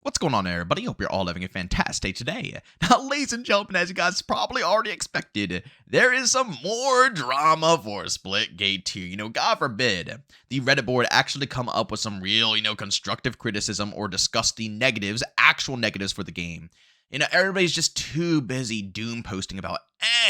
What's going on, everybody? Hope you're all having a fantastic day today. Now, ladies and gentlemen, as you guys probably already expected, there is some more drama for Splitgate 2. God forbid the Reddit board actually come up with some real, constructive criticism or discuss the negatives, actual negatives for the game. Everybody's just too busy doom posting about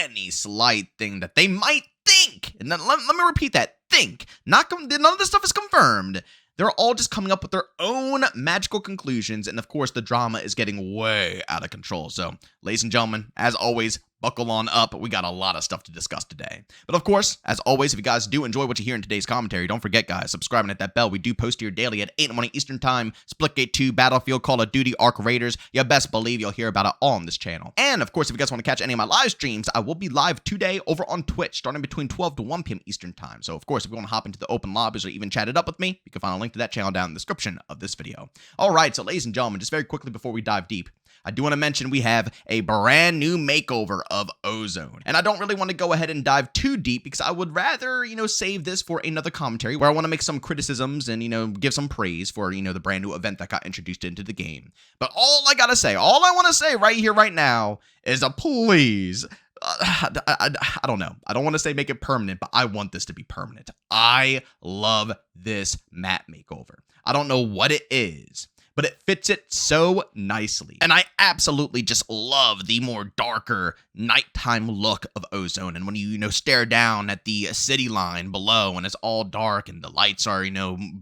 any slight thing that they might think. And then let me repeat that, think. None of this stuff is confirmed. They're all just coming up with their own magical conclusions, and of course, the drama is getting way out of control. So, ladies and gentlemen, as always, buckle on up. We got a lot of stuff to discuss today. But of course, as always, if you guys do enjoy what you hear in today's commentary, don't forget, guys, subscribe and hit that bell. We do post here daily at 8 in the morning Eastern Time. Splitgate 2, Battlefield, Call of Duty, Ark Raiders. You best believe you'll hear about it all on this channel. And of course, if you guys want to catch any of my live streams, I will be live today over on Twitch, starting between 12 to 1 p.m. Eastern Time. So of course, if you want to hop into the open lobbies or even chat it up with me, you can find a link to that channel down in the description of this video. All right, so ladies and gentlemen, just very quickly before we dive deep, I do want to mention we have a brand new makeover of Ozone. And I don't really want to go ahead and dive too deep because I would rather, save this for another commentary where I want to make some criticisms and, give some praise for, the brand new event that got introduced into the game. But all I want to say right here, right now is a please. I don't know. I don't want to say make it permanent, but I want this to be permanent. I love this map makeover. I don't know what it is, but it fits it so nicely. And I absolutely just love the more darker nighttime look of Ozone. And when you, stare down at the city line below and it's all dark and the lights are,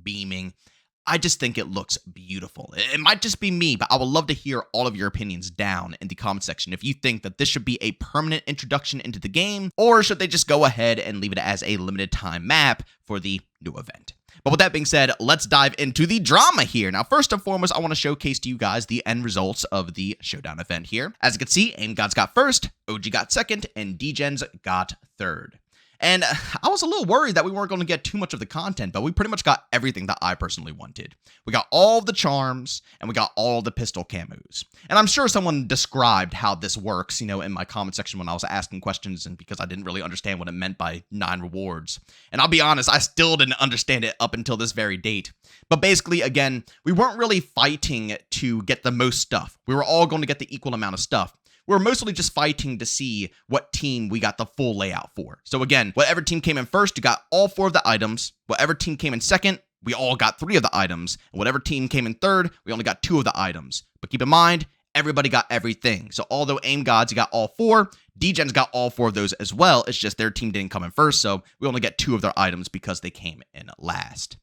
beaming, I just think it looks beautiful. It might just be me, but I would love to hear all of your opinions down in the comment section. If you think that this should be a permanent introduction into the game, or should they just go ahead and leave it as a limited time map for the new event? But with that being said, let's dive into the drama here. Now, first and foremost, I want to showcase to you guys the end results of the Showdown event here. As you can see, AimGods got first, OG got second, and DGens got third. And I was a little worried that we weren't going to get too much of the content, but we pretty much got everything that I personally wanted. We got all the charms, and we got all the pistol camos. And I'm sure someone described how this works, in my comment section when I was asking questions, and because I didn't really understand what it meant by 9 rewards. And I'll be honest, I still didn't understand it up until this very date. But basically, again, we weren't really fighting to get the most stuff. We were all going to get the equal amount of stuff. We're mostly just fighting to see what team we got the full layout for. So again, whatever team came in first, you got all 4 of the items. Whatever team came in second, we all got 3 of the items. And whatever team came in third, we only got 2 of the items. But keep in mind, everybody got everything. So although AimGods, you got all 4, DGens got all 4 of those as well. It's just their team didn't come in first, so we only get 2 of their items because they came in last.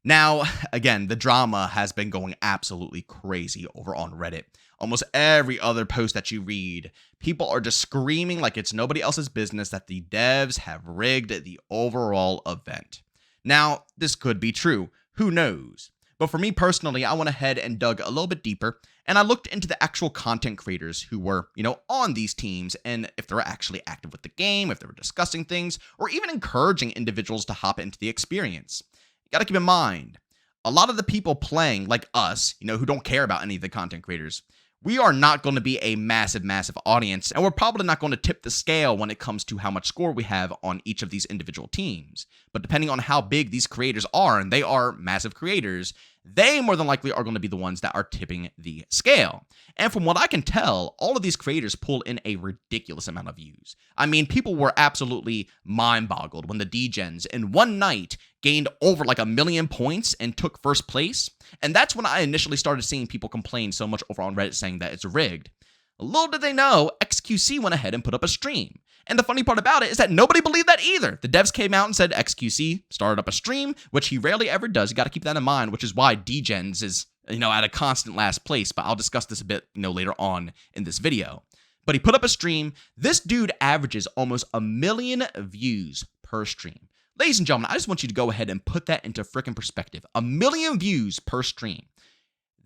Now, again, the drama has been going absolutely crazy over on Reddit. Almost every other post that you read, people are just screaming like it's nobody else's business that the devs have rigged the overall event. Now, this could be true. Who knows? But for me personally, I went ahead and dug a little bit deeper, and I looked into the actual content creators who were, on these teams, and if they were actually active with the game, if they were discussing things, or even encouraging individuals to hop into the experience. You gotta keep in mind, a lot of the people playing, like us, who don't care about any of the content creators, we are not going to be a massive audience, and we're probably not going to tip the scale when it comes to how much score we have on each of these individual teams. But depending on how big these creators are, and they are massive creators, they more than likely are going to be the ones that are tipping the scale. And from what I can tell, all of these creators pull in a ridiculous amount of views. I mean, people were absolutely mind-boggled when the DGens in one night gained over like 1 million points and took first place. And that's when I initially started seeing people complain so much over on Reddit saying that it's rigged. Little did they know, XQC went ahead and put up a stream. And the funny part about it is that nobody believed that either. The devs came out and said XQC started up a stream, which he rarely ever does. You got to keep that in mind, which is why DGens is, at a constant last place. But I'll discuss this a bit, later on in this video. But he put up a stream. This dude averages almost 1 million views per stream. Ladies and gentlemen, I just want you to go ahead and put that into freaking perspective. 1 million views per stream.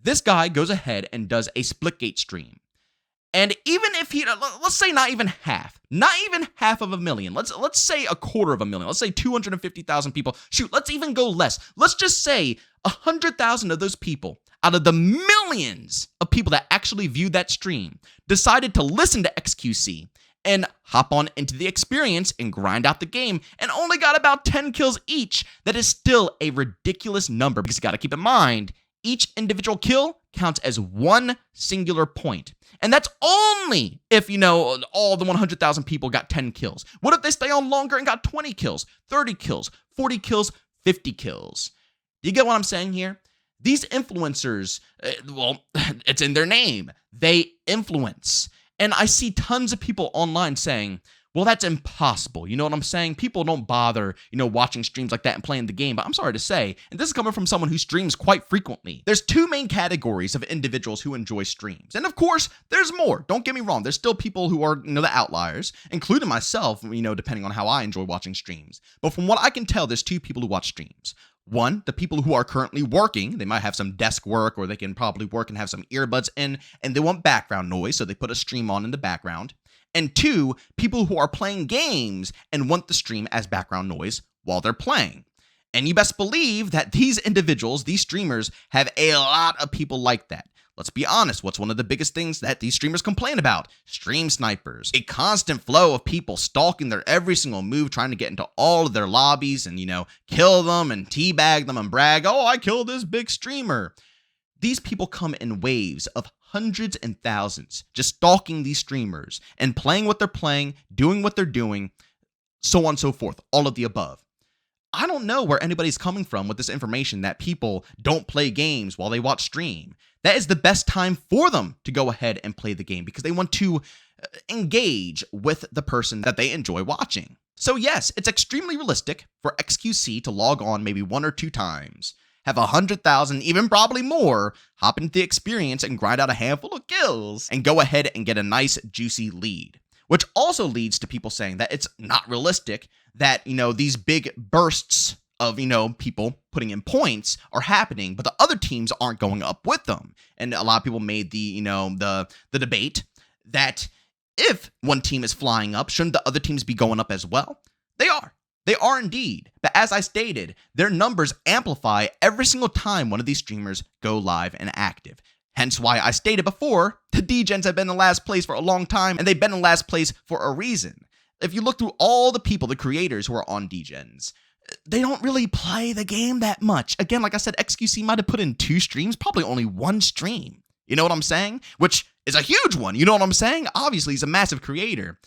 This guy goes ahead and does a Splitgate stream. And even if he, let's say not even half of 1 million. Let's say 250,000. Let's say 250,000 people. Shoot, let's even go less. Let's just say 100,000 of those people out of the millions of people that actually viewed that stream decided to listen to XQC and hop on into the experience and grind out the game and only got about 10 kills each. That is still a ridiculous number because you got to keep in mind, each individual kill counts as one singular point. And that's only if, all the 100,000 people got 10 kills. What if they stay on longer and got 20 kills, 30 kills, 40 kills, 50 kills? Do you get what I'm saying here? These influencers, it's in their name. They influence. And I see tons of people online saying, well, that's impossible. You know what I'm saying? People don't bother, watching streams like that and playing the game. But I'm sorry to say, and this is coming from someone who streams quite frequently, there's two main categories of individuals who enjoy streams. And of course, there's more. Don't get me wrong. There's still people who are, the outliers, including myself, depending on how I enjoy watching streams. But from what I can tell, there's two people who watch streams. One, the people who are currently working. They might have some desk work, or they can probably work and have some earbuds in, and they want background noise, so they put a stream on in the background. And two, people who are playing games and want the stream as background noise while they're playing. And you best believe that these individuals, these streamers, have a lot of people like that. Let's be honest, what's one of the biggest things that these streamers complain about? Stream snipers. A constant flow of people stalking their every single move, trying to get into all of their lobbies and, kill them and teabag them and brag, oh, I killed this big streamer. These people come in waves of hundreds and thousands, just stalking these streamers and playing what they're playing, doing what they're doing, so on and so forth, all of the above. I don't know where anybody's coming from with this information that people don't play games while they watch stream. That is the best time for them to go ahead and play the game because they want to engage with the person that they enjoy watching. So yes, it's extremely realistic for XQC to log on maybe 1 or 2 times, have 100,000, even probably more, hop into the experience and grind out a handful of kills and go ahead and get a nice juicy lead. Which also leads to people saying that it's not realistic that, these big bursts of, people putting in points are happening, but the other teams aren't going up with them. And a lot of people made the debate that if one team is flying up, shouldn't the other teams be going up as well? They are. They are indeed. But as I stated, their numbers amplify every single time one of these streamers go live and active. Hence why I stated before, the DGens have been in last place for a long time, and they've been in last place for a reason. If you look through all the people, the creators who are on DGens, they don't really play the game that much. Again, like I said, XQC might have put in 2 streams, probably only 1 stream. You know what I'm saying? Which is a huge one. You know what I'm saying? Obviously, he's a massive creator.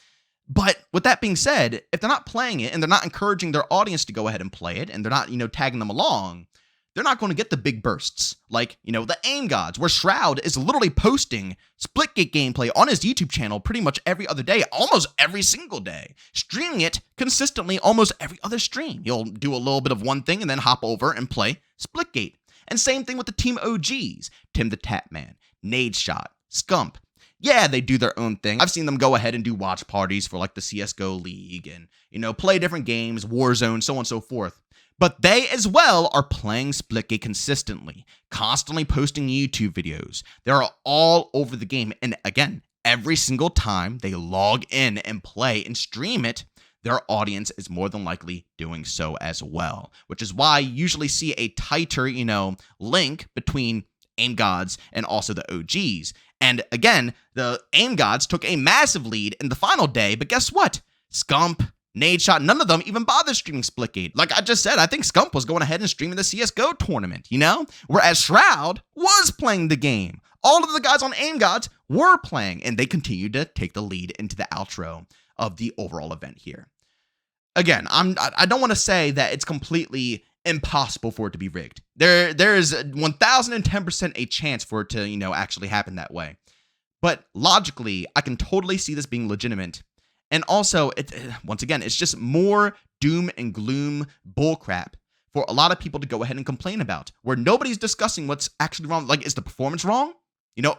But with that being said, if they're not playing it and they're not encouraging their audience to go ahead and play it and they're not, tagging them along, they're not going to get the big bursts like, the Aim Gods, where Shroud is literally posting Splitgate gameplay on his YouTube channel pretty much every other day, almost every single day, streaming it consistently almost every other stream. He'll do a little bit of one thing and then hop over and play Splitgate. And same thing with the team OGs, Tim the Tatman, Nadeshot, Scump. Yeah, they do their own thing. I've seen them go ahead and do watch parties for like the CSGO League and, play different games, Warzone, so on and so forth. But they as well are playing Splitgate consistently, constantly posting YouTube videos. They're all over the game. And again, every single time they log in and play and stream it, their audience is more than likely doing so as well. Which is why you usually see a tighter, link between Aim Gods and also the OGs. And again, the Aim Gods took a massive lead in the final day, but guess what? Scump, Nadeshot, none of them even bothered streaming Splitgate. Like I just said, I think Scump was going ahead and streaming the CSGO tournament, Whereas Shroud was playing the game. All of the guys on Aim Gods were playing, and they continued to take the lead into the outro of the overall event here. Again, I don't want to say that it's completely impossible for it to be rigged. There is 1010% a chance for it to, actually happen that way. But logically, I can totally see this being legitimate. And also, once again, it's just more doom and gloom bullcrap for a lot of people to go ahead and complain about, where nobody's discussing what's actually wrong. Like, is the performance wrong?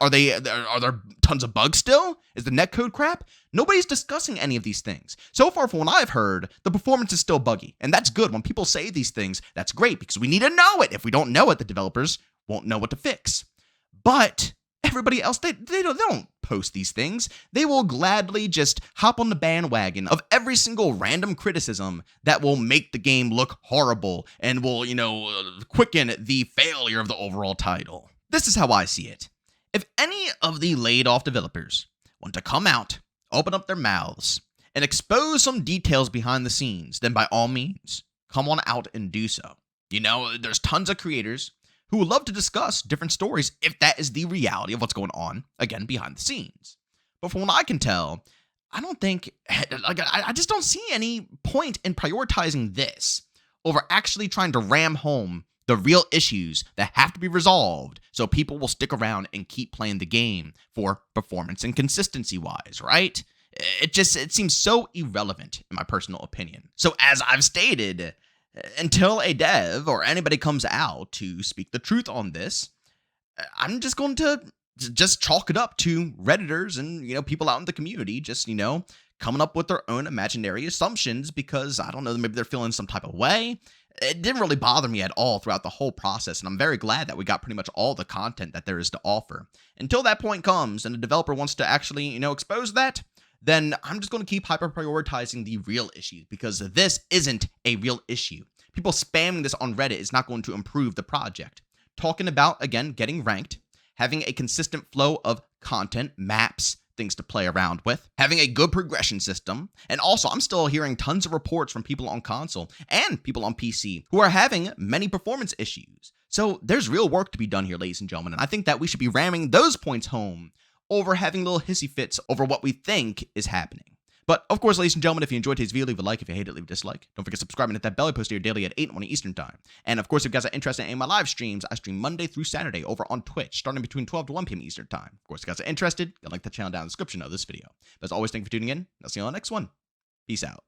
Are there tons of bugs still? Is the netcode crap? Nobody's discussing any of these things. So far from what I've heard, the performance is still buggy. And that's good. When people say these things, that's great because we need to know it. If we don't know it, the developers won't know what to fix. But everybody else, they don't post these things. They will gladly just hop on the bandwagon of every single random criticism that will make the game look horrible and will, quicken the failure of the overall title. This is how I see it. If any of the laid-off developers want to come out, open up their mouths, and expose some details behind the scenes, then by all means, come on out and do so. There's tons of creators who would love to discuss different stories if that is the reality of what's going on, again, behind the scenes. But from what I can tell, I don't think, like, I just don't see any point in prioritizing this over actually trying to ram home the real issues that have to be resolved so people will stick around and keep playing the game for performance and consistency wise, right? It seems so irrelevant in my personal opinion. So as I've stated, until a dev or anybody comes out to speak the truth on this, I'm just going to just chalk it up to Redditors and, people out in the community just, coming up with their own imaginary assumptions because, I don't know, maybe they're feeling some type of way. It didn't really bother me at all throughout the whole process, and I'm very glad that we got pretty much all the content that there is to offer. Until that point comes and the developer wants to actually, expose that, then I'm just going to keep hyper-prioritizing the real issues because this isn't a real issue. People spamming this on Reddit is not going to improve the project. Talking about, again, getting ranked, having a consistent flow of content, maps, things to play around with, having a good progression system, and also I'm still hearing tons of reports from people on console and people on PC who are having many performance issues. So there's real work to be done here, ladies and gentlemen, and I think that we should be ramming those points home over having little hissy fits over what we think is happening. But, of course, ladies and gentlemen, if you enjoyed today's video, leave a like. If you hate it, leave a dislike. Don't forget to subscribe and hit that bell. I post here daily at 8 in the morning Eastern Time. And, of course, if you guys are interested in my live streams, I stream Monday through Saturday over on Twitch, starting between 12 to 1 p.m. Eastern Time. Of course, if you guys are interested, I'll link the channel down in the description of this video. But, as always, thank you for tuning in. I'll see you on the next one. Peace out.